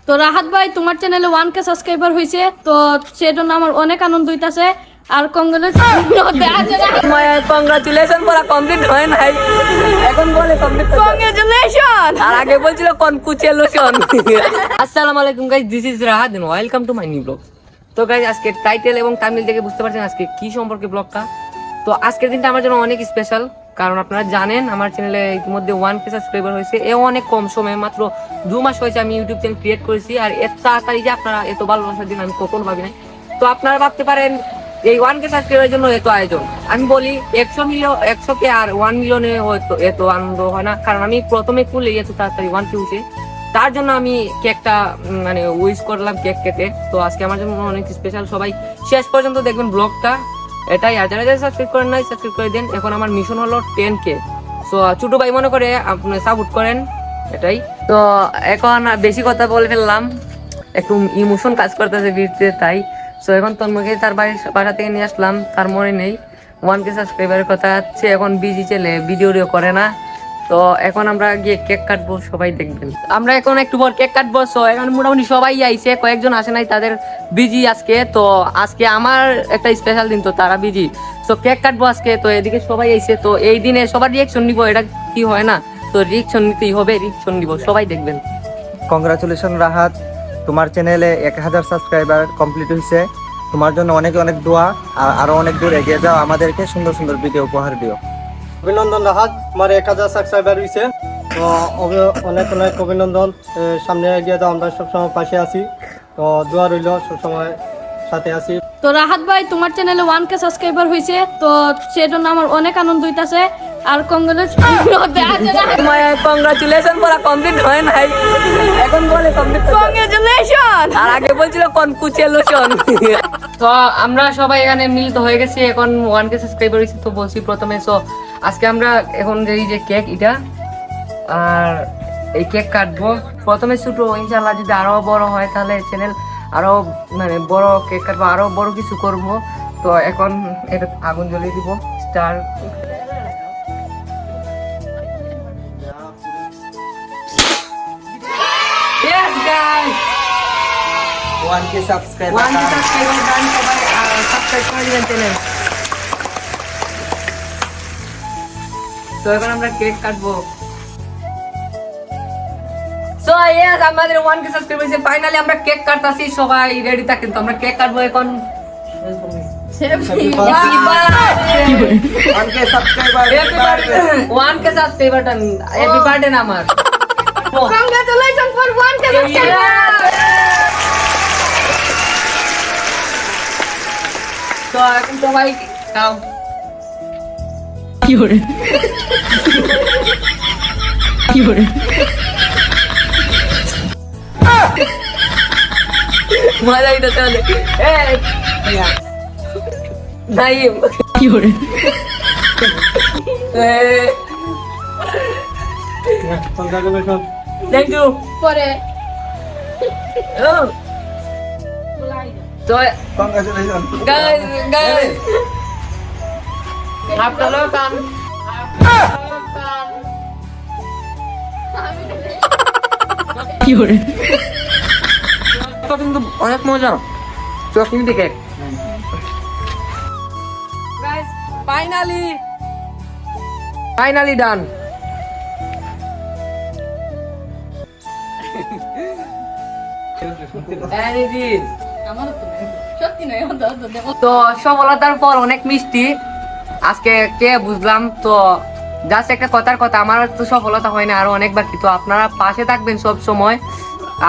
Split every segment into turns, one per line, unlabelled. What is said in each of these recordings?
তো রাহাত ভাই তোমার চ্যানেলে 1K সাবস্ক্রাইবার হয়েছে, তো সেজন্য আমার অনেক আনন্দ হইতাছে। আর
কংগ্রাচুলেশন বলা কমপ্লিট হয় নাই, এখন বলে কমপ্লিট।
কংগ্রাচুলেশন
আর আগে বলছিল কনকুচুলেশন। আসসালামু আলাইকুম guys, this is Rahat and welcome to my new blog. তো গাইস, আজকে টাইটেল এবং থাম্বনেল দেখে বুঝতে পারছেন আজকে কি সম্পর্কে ব্লগটা। তো আজকের দিনটা আমার জন্য অনেক স্পেশাল, কারণ আপনারা জানেন আমার চ্যানেলে ইতিমধ্যে 1K সাবস্ক্রাইবার হয়েছে। এও অনেক কম সময়ে, মাত্র 2 মাস হয়েছে আমি ইউটিউব চ্যানেল ক্রিয়েট করেছি। আর এত তাড়াতাড়ি যে আপনারা এত ভালোবাসার দিন আমি কখনো ভাবি নাই। তো আপনারা ভাবতে পারেন এই 1K সাবস্ক্রাইবারের জন্য এত আয়োজন। আমি বলি 100K আর 1 মিলিয়নে হয়তো এত আনন্দ হয় না, কারণ আমি প্রথমে খুলে এত তাড়াতাড়ি 1K উঠে, তার জন্য আমি কেকটা মানে উইশ করলাম কেক কেটে। তো আজকে আমার জন্য অনেক স্পেশাল, সবাই শেষ পর্যন্ত দেখবেন ব্লগটা। এটাই, আর যারা যারা সাবস্ক্রাইব করেন নাই সাবস্ক্রাইব করে দেন। এখন আমার মিশন হলো 10K। সো ছোট ভাই মনে করে আপনি সাপোর্ট করেন, এটাই। তো এখন বেশি কথা বলে ফেললাম, একটু ইমোশন কাজ করতেছে ভিড়তে, তাই। সো এখন তন্ময়কে তার বাসা থেকে নিয়ে আসলাম, তার মনে নেই 1K সাবস্ক্রাইবারের কথা আছে। এখন বিজি ছেলে, ভিডিও করে না। তো এখন আমরা গিয়ে কেক কাটবো, সবাই দেখবেন। আমরা এখন একটু পর কেক কাটবো। সো এখন মোটামুটি সবাই আইছে, কয়েকজন আসে নাই, তাদের বিজি আজকে। তো আজকে আমার একটা স্পেশাল দিন, তো তারা বিজি। সো কেক কাটবো আজকে, তো এদিকে সবাই আইছে। তো এই দিনে সবার রিয়েকশন নিবো, এটা কি হয় না? তো রিয়েকশন নিতেই হবে, রিয়েকশন নিবো, সবাই দেখবেন।
কংগ্রাচুলেশন রাহাত, তোমার চ্যানেলে 1000 সাবস্ক্রাইবার কমপ্লিট হয়েছে। তোমার জন্য অনেক অনেক দোয়া, আর আরো অনেক দূর এগিয়ে যাও, আমাদেরকে সুন্দর সুন্দর ভিডিও উপহার দিও।
অভিনন্দন রাহাত, তোমার 1000 সাবস্ক্রাইবার হয়েছে। তো অনেক অনেক অভিনন্দন, সামনে এগিয়ে যাও, আমরা সবসময় পাশে আছি। তো দোয়া রইল, সবসময় সাথে আছি।
তো রাহাত ভাই তোমার চ্যানেলে 1K সাবস্ক্রাইবার হয়েছে, তো সেজন্য আমার অনেক আনন্দ হইতাছে। আর
কংগ্রাচুলেশন বলা কমপ্লিট হয় নাই, এখন বলে কমপ্লিট।
কংগ্রাচুলেশন
আর আগে বলছিল কনকুচুলেশন। তো আমরা সবাই এখানে মিলিত হয়ে গেছি, এখন 1K সাবস্ক্রাইবার হয়েছে। তো বলছি প্রথমে, সো আজকে আমরা এখন এই যে কেক এটা, আর এই কেক কাটবো। প্রথমে ছোট, ইনশাআল্লাহ যদি আরো বড় হয় তাহলে চ্যানেল আরো মানে বড় কেক কাটবো, আরো বড় কিছু করব। তো এখন এটা আগুন জ্বলিয়ে দিব, star. Yes guys,
1K subscriber
1K subscriber done, সবাই সাবস্ক্রাইব করে দিবেন চ্যানেল। তো এখন আমরা কেক কাটবো। সো ইয়েস, আমাদের 1K সাবস্ক্রাইবার হয়েছে, ফাইনালি আমরা কেক কাটতাছি। সবাই রেডি থাকেন, তো আমরা কেক কাটবো এখন।
1K subscriber,
1K subscriber done, happy birthday না আমার।
Congratulation for 1K subscriber.
তো এখন সবাই খাও। মজা হইতেছে অনেক। নাইম
কংগ্রাচুলেশন।
Thank you.
পরে
তো
কংগ্রাচুলেশন
guys, আপনারাও খান। কিন্তু অনেক মজা, chocolate cake. Guys, finally done. তো সফলতার পর অনেক মিষ্টি আজকে কে বুঝলাম। তো জাস্ট একটা কথার কথা, আমার তো সফলতা হয় না, আরো অনেক বাকি। তো আপনারা পাশে থাকবেন সব সময়।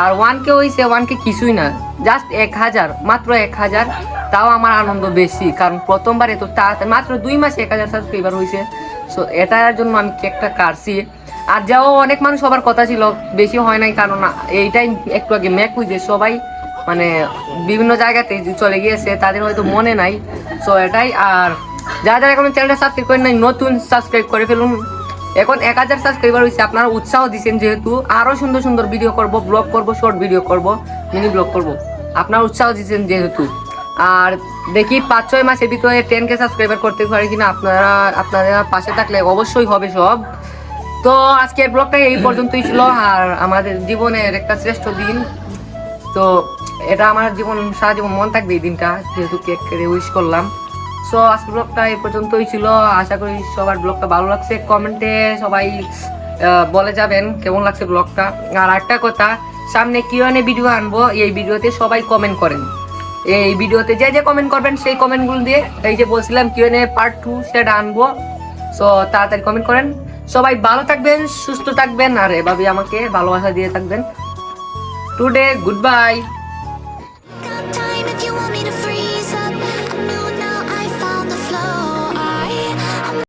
আর 1K হয়েছে, 1K কিছুই না, জাস্ট 1000, মাত্র 1000। তাও আমার আনন্দ বেশি, কারণ প্রথমবার এত তাড়াতাড়ি মাত্র 2 মাসে 1000 সাবস্ক্রাইবার হয়েছে। সো এটার জন্য আমি কেকটা কাটছি। আর যাও অনেক মানুষ সবার কথা ছিল, বেশি হয় নাই, কারণ এইটাই একটু আগে ম্যাক হয়েছে, সবাই মানে বিভিন্ন জায়গাতে চলে গিয়েছে, তাদের হয়তো মনে নাই। সো এটাই। আর যারা যারা এখন চ্যানেলটা সাবস্ক্রাইব করেন নাই, নতুন সাবস্ক্রাইব করে ফেলুন। এখন 1000 সাবস্ক্রাইবার হয়েছে, আপনারা উৎসাহ দিচ্ছেন যেহেতু, আরো সুন্দর সুন্দর ভিডিও করব, ব্লগ করব, শর্ট ভিডিও করব, মিনি ব্লগ করব, আপনারা উৎসাহ দিচ্ছেন যেহেতু। আর দেখি 5-6 মাসের ভিতরে 10K সাবস্ক্রাইবার করতে পারি কিনা। আপনারা পাশে থাকলে অবশ্যই হবে সব। তো আজকের ব্লগটা এই পর্যন্তই ছিল, আর আমাদের জীবনের একটা শ্রেষ্ঠ দিন তো এটা আমার জীবন সারা জীবন মন থাকবে এই দিনটা, যেহেতু কেক কেটে উইশ করলাম। সো আজকের ব্লগটা এই পর্যন্তই ছিল। আশা করি সবার ব্লগটা ভালো লাগছে। কমেন্টে সবাই বলে যাবেন কেমন লাগছে ব্লগটা। আর একটা কথা, সামনে কিউএনএ ভিডিও আনবো, এই ভিডিওতে সবাই কমেন্ট করেন। এই ভিডিওতে যে যে কমেন্ট করবেন সেই কমেন্টগুলো দিয়ে এই যে বলছিলাম কিউএনএ পার্ট 2 সেটা আনবো। সো তাড়াতাড়ি কমেন্ট করেন। সবাই ভালো থাকবেন, সুস্থ থাকবেন, আর এভাবে আমাকে ভালোবাসা দিয়ে থাকবেন। Today good bye.